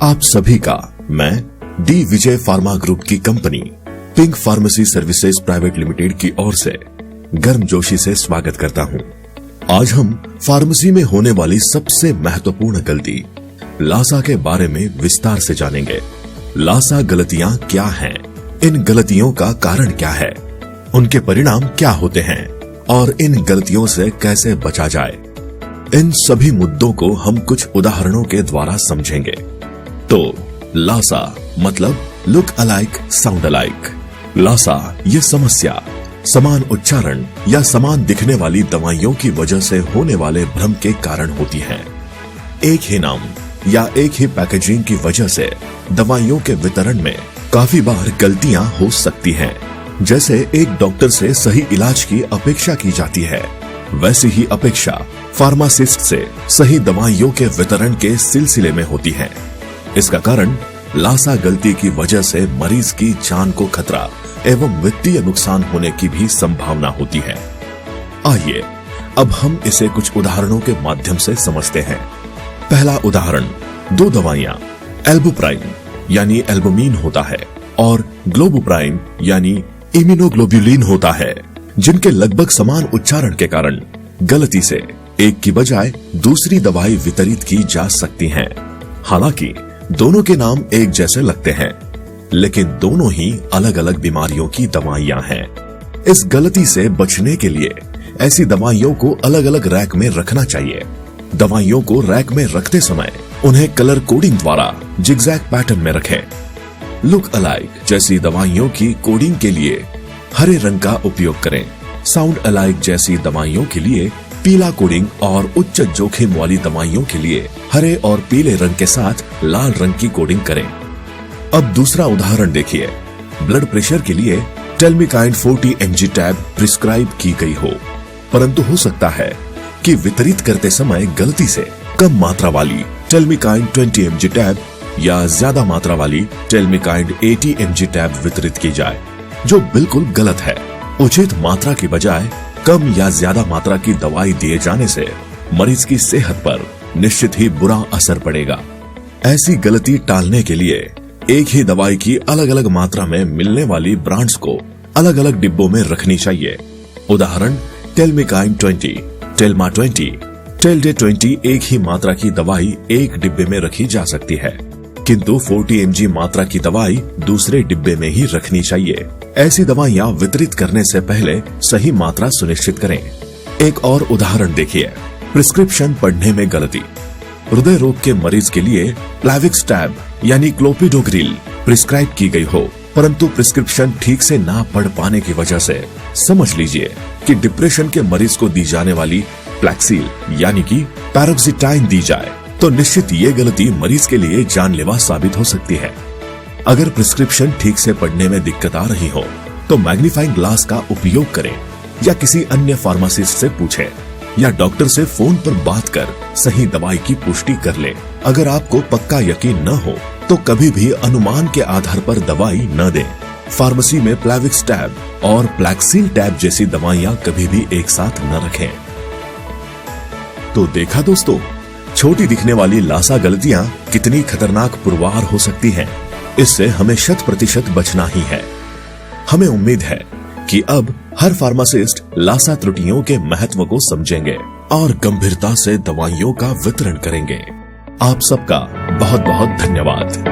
आप सभी का मैं डी विजय फार्मा ग्रुप की company pink pharmacy services private limited की ओर से गर्मजोशी से स्वागत करता हूं। आज हम फार्मेसी में होने वाली सबसे महत्वपूर्ण गलती लासा के बारे में विस्तार से जानेंगे। लासा गलतियां क्या हैं? इन गलतियों का कारण क्या है? उनके परिणाम क्या होते हैं और इन गलतियों से कैसे बचा जाए? इन सभी मुद्दों को हम कुछ उदाहरणों के द्वारा समझेंगे। तो लासा मतलब look alike sound alike. LASA ये समस्या समान उच्चारण या समान दिखने वाली दवाइयों की वजह से होने वाले भ्रम के कारण होती है। एक ही नाम या एक ही पैकेजिंग की वजह से दवाइयों के वितरण में काफी बार गलतियां हो सकती हैं। जैसे एक डॉक्टर से सही इलाज की अपेक्षा की जाती है, वैसी ही अपेक्षा फार्मासिस्ट से सही दवाइयों के वितरण के सिलसिले में होती है। इसका कारण लासा गलती की वजह से मरीज की जान को खतरा एवं वित्तीय नुकसान होने की भी संभावना होती है। आइए अब हम इसे कुछ उदाहरणों के माध्यम से समझते हैं। पहला उदाहरण, दो दवाइयां एल्बुप्राइन यानी एल्बुमिन होता है और ग्लोबुप्राइन यानी इम्यूनोग्लोब्युलिन होता है, जिनके लगभग समान उच्चारण के कारण गलती से एक की बजाय दूसरी दवाई वितरित की जा सकती है। हालांकि दोनों के नाम एक जैसे लगते हैं, लेकिन दोनों ही अलग अलग बीमारियों की दवाइयां हैं। इस गलती से बचने के लिए ऐसी दवाइयों को अलग अलग रैक में रखना चाहिए। दवाइयों को रैक में रखते समय उन्हें कलर कोडिंग द्वारा जिगजैग पैटर्न में रखें। लुक अलाइक जैसी दवाइयों की कोडिंग के लिए हरे रंग का उपयोग करें। साउंड अलाइक जैसी दवाइयों के लिए पीला कोडिंग और उच्च जोखिम वाली दवाइयों के लिए हरे और पीले रंग के साथ लाल रंग की कोडिंग करें। अब दूसरा उदाहरण देखिए। ब्लड प्रेशर के लिए टेल्मिकाइंड 40 mg टैब प्रिस्क्राइब की गई हो, परंतु हो सकता है कि वितरित करते समय गलती से कम मात्रा वाली टेल्मिकाइंड 20 mg टैब या ज्यादा मात्रा वाली टेल्मिकाइंड 80 mg टैब वितरित की जाए, जो बिल्कुल गलत है। उचित मात्रा की बजाय कम या ज्यादा मात्रा की दवाई दिए जाने से मरीज की सेहत पर निश्चित ही बुरा असर पड़ेगा। ऐसी गलती टालने के लिए एक ही दवाई की अलग अलग मात्रा में मिलने वाली ब्रांड्स को अलग अलग डिब्बों में रखनी चाहिए। उदाहरण, टेल्मिकाइंड 20, टेल्मा 20, टेलडे 20 एक ही मात्रा की दवाई एक डिब्बे में रखी जा सकती है, किंतु 40 mg मात्रा की दवाई दूसरे डिब्बे में ही रखनी चाहिए। ऐसी दवाइयां वितरित करने से पहले सही मात्रा सुनिश्चित करें। एक और उदाहरण देखिए। प्रिस्क्रिप्शन पढ़ने में गलती। हृदय रोग के मरीज के लिए प्लाविक्स टैब यानी क्लोपिडोग्रिल प्रिस्क्राइब की गई हो, परंतु प्रिस्क्रिप्शन ठीक से ना पढ़ पाने की वजह से समझ लीजिए कि डिप्रेशन के मरीज को दी जाने वाली प्लैक्सिल यानी कि पैरोक्सिटाइन दी जाए, तो निश्चित ये गलती मरीज के लिए जानलेवा साबित हो सकती है। अगर प्रिस्क्रिप्शन ठीक से पढ़ने में दिक्कत आ रही हो तो मैग्नीफाइंग ग्लास का उपयोग करें या किसी अन्य फार्मासिस्ट से पूछें या डॉक्टर से फोन पर बात कर सही दवाई की पुष्टि कर लें। अगर आपको पक्का यकीन न हो तो कभी भी अनुमान के आधार पर दवाई न दें। फार्मेसी में प्लाविक्स टैब और प्लैक्सिल टैब जैसी दवाइयां कभी भी एक साथ न रखें। तो देखा दोस्तों, छोटी दिखने वाली लासा गलतियां कितनी खतरनाक पुरवार हो सकती हैं। इससे हमें 100% बचना ही है। हमें उम्मीद है कि अब हर फार्मासिस्ट लासा त्रुटियों के महत्व को समझेंगे और गंभीरता से दवाइयों का वितरण करेंगे। आप सबका बहुत बहुत धन्यवाद।